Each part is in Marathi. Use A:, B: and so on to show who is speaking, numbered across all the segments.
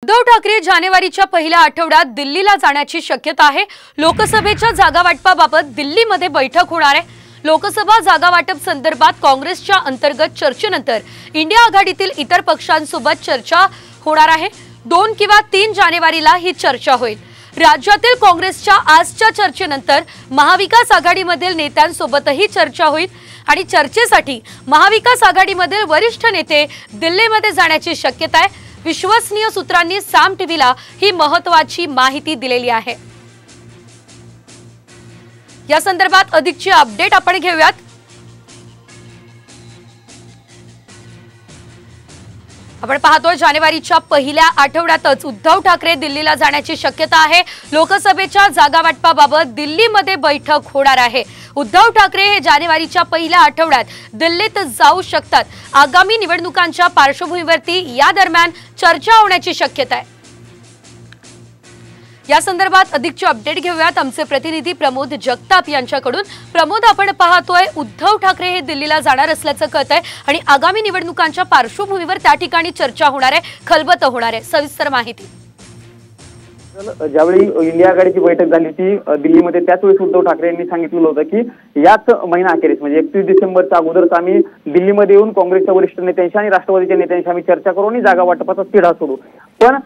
A: उद्धव ठाकरे जानेवारीच्या पहिल्या आठवड्यात दिल्लीला जाण्याची शक्यता आहे। लोकसभेच्या जागा वाटपाबाबत दिल्लीमध्ये बैठक होणार आहे। लोकसभा जागा वाटप संदर्भात काँग्रेसच्या अंतर्गत चर्चेनंतर इंडिया आघाडीतील इतर पक्षांसोबत चर्चा होणार आहे। 2 किंवा 3 जानेवारीला ही चर्चा होईल। राज्यातील काँग्रेसच्या आजच्या चर्चेनंतर महाविकास आघाडीमधील नेत्यांसोबतही चर्चा होईल आणि चर्चेसाठी महाविकास आघाडीमधील वरिष्ठ नेते दिल्लीमध्ये जाण्याची शक्यता आहे। विश्वसनीय सूत्रांनी साम टीव्हीला ही महत्त्वाची माहिती दिलेली आहे। या संदर्भात अधिकची अपडेट आपण घेऊयात। आपण पाहतोय जानेवारीच्या पहिल्या आठवड्यातच उद्धव ठाकरे दिल्लीला जाण्याची शक्यता आहे। लोकसभेच्या जागा वाटपाबाबत दिल्लीमध्ये बैठक होणार आहे। उद्धव ठाकरे हे जानेवारीच्या पहिल्या आठवड्यात दिल्लीत जाऊ शकतात। आगामी निवडणुकांच्या पार्श्वभूमीवरती या दरम्यान चर्चा होण्याची शक्यता आहे। या संदर्भात अधिकची अपडेट घेऊयात आमचे प्रतिनिधी प्रमोद जगताप यांच्याकडून। प्रमोद, आपण पाहतोय उद्धव ठाकरे हे दिल्लीला जाणार असल्याचं कळतंय आणि आगामी निवडणुकांच्या पार्श्वभूमीवर त्या ठिकाणी चर्चा होणार आहे, खलबत होणार आहे। सविस्तर माहिती।
B: ज्यावेळी इंडिया आघाडीची बैठक झाली ती दिल्लीमध्ये, त्याच वेळेस उद्धव ठाकरे यांनी सांगितलं होतं की याच महिना अखेरीस म्हणजे 31 डिसेंबरच्या अगोदरच आम्ही दिल्लीमध्ये येऊन काँग्रेसच्या वरिष्ठ नेत्यांशी आणि राष्ट्रवादीच्या नेत्यांशी आम्ही चर्चा करू आणि जागा वाटपाचा तिढा सोडू। पण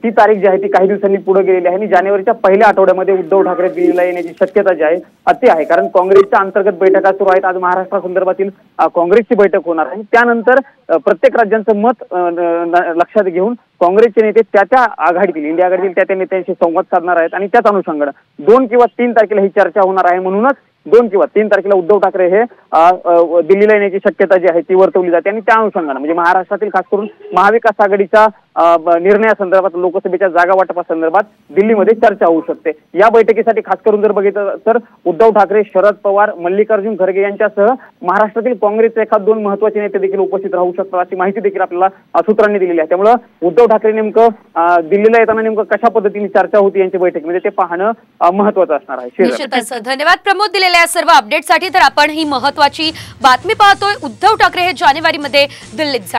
B: ती तारीख जी आहे ती काही दिवसांनी पुढे गेलेली आहे आणि जानेवारीच्या पहिल्या आठवड्यामध्ये उद्धव ठाकरे दिल्लीला येण्याची शक्यता जी आहे अति आहे। कारण काँग्रेसच्या अंतर्गत बैठका सुरू आहेत। आज महाराष्ट्रासंदर्भातील काँग्रेसची बैठक होणार आहे। त्यानंतर प्रत्येक राज्यांचं मत लक्षात घेऊन काँग्रेसचे नेते त्या आघाडीतील इंडिया आघाडीतील त्या नेत्यांशी संवाद साधणार आहेत आणि त्याच अनुषंगाने 2 किंवा 3 तारखेला ही चर्चा होणार आहे। म्हणूनच 2 किंवा 3 तारखेला उद्धव ठाकरे हे दिल्लीला येण्याची शक्यता जी आहे ती वर्तवली जाते आणि त्या अनुषंगाने म्हणजे महाराष्ट्रातील खास करून महाविकास आघाडीच्या निर्णयासंदर्भात लोकसभेच्या जागा वाटपासंदर्भात दिल्लीमध्ये चर्चा होऊ शकते। या बैठकीसाठी खास करून जर बघितलं तर उद्धव ठाकरे, शरद पवार, मल्लिकार्जुन खरगे यांच्यासह महाराष्ट्रातील काँग्रेसचे 1-2 महत्त्वाचे नेते देखील उपस्थित राहू शकतात अशी माहिती देखील आपल्याला सूत्रांनी दिलेली आहे। त्यामुळे उद्धव ठाकरे नेमकं दिल्लीला येताना नेमकं कशा पद्धतीने चर्चा होती यांची बैठकीमध्ये ते पाहणं महत्त्वाचं असणार आहे।
A: निश्चितच धन्यवाद प्रमोद दिलेल्या सर्व अपडेटसाठी। तर आपण ही महत्त्वाची बातमी पाहतोय, उद्धव ठाकरे हे जानेवारीमध्ये दिल्लीत